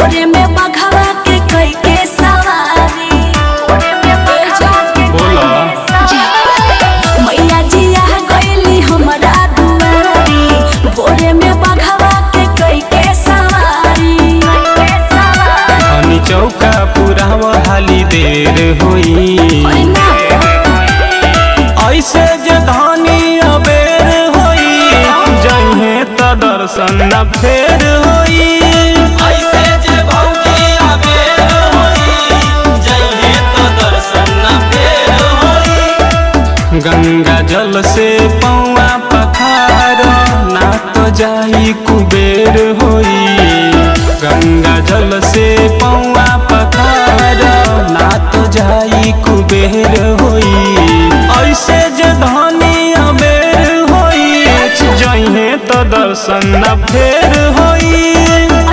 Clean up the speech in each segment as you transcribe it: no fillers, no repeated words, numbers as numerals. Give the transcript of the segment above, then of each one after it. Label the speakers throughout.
Speaker 1: भोरे में बघवा के कई के सवारी
Speaker 2: बोला
Speaker 1: मैया जिया गईली हमरा दुआरी भोरे में बघवा के कई के सवारी
Speaker 2: धनी चौका पूरा हाली देर होई ऐसे जे धनी अबेर होई जहे त दर्शन न फेर होई
Speaker 3: ऐसे जे भौजी अबेर होई जहे त दर्शन न फेर होई।
Speaker 2: गंगा जल से पौआ पखार ना तो जाई कुबेर होई गंगा जल से पौआ पखार ना तो जाई कुबेर होई ऐसे जे धनी अबेर होई जहे तो दर्शन न फेर होई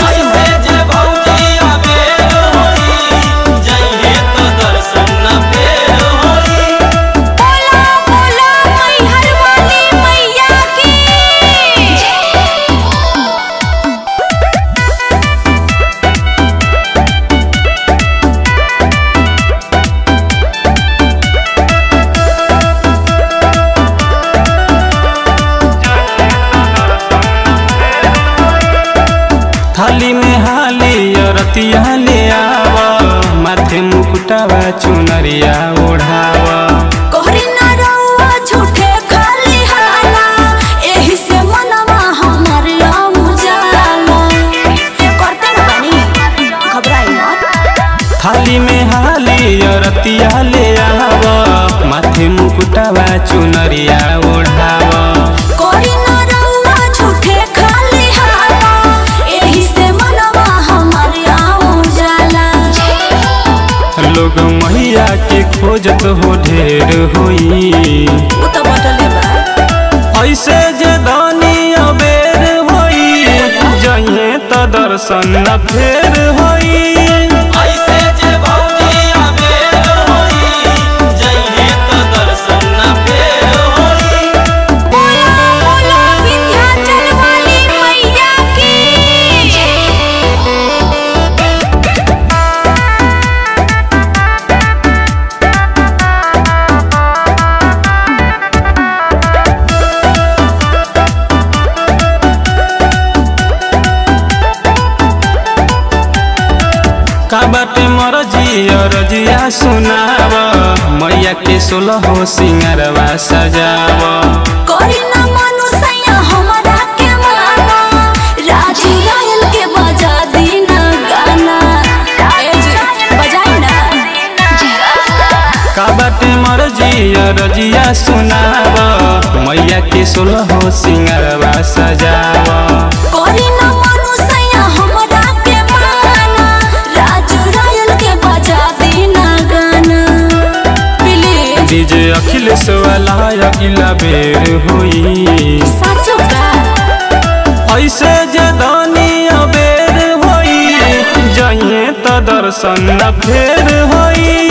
Speaker 3: ऐसे जे भौजी अबेर होई जहे त दर्शन न फेर होई।
Speaker 1: बोला बोला मैहर वाली मैया की
Speaker 2: थाली में हाली रतिया ले आवा माथे मुकुटावा चुनरिया ओढ़ावा
Speaker 1: कोहरी ना रउआ झूठे खाली हाला एही से मनवा हमर मुजाला करते न बानी घबराई मत
Speaker 2: थाली में हाली रतिया ले आवा माथे मुकुटावा चुनरिया ओढ़ावा
Speaker 1: कोहरी ना रउआ झूठे खाली हाला एही से मनवा हमर मुजाला
Speaker 2: लोग मैया के खोजत हो ढेर होई
Speaker 1: उ त बटले बा
Speaker 2: ऐसे जे धनी अबेर होई जहे त दर्शन न फेर होई
Speaker 3: ऐसे जे भौजी अबेर होई जहे त दर्शन न फेर होई।
Speaker 1: बोला बोला विंध्याचल वाली मैया की
Speaker 2: का बाटे मरजी रजिया सुनाव मैया के 16 सिंगारवा सजाव
Speaker 1: कोरी ना मनुष्य हमरा के माना राजू रायल के बजा दीना गाना ए जी बजाई ना
Speaker 2: का बाटे मरजी रजिया सुनाव मैया के 16 सिंगारवा सजाव
Speaker 1: कोरी ना मनुष्य हमरा के माना राजू रायल के बजा दीना गाना प्लीज
Speaker 2: डीजे अखिलेश वाला अगिला बेर होई
Speaker 1: साचो का
Speaker 2: ऐसे जे धनी अबेर होई जहे त दर्शन न फेर होई।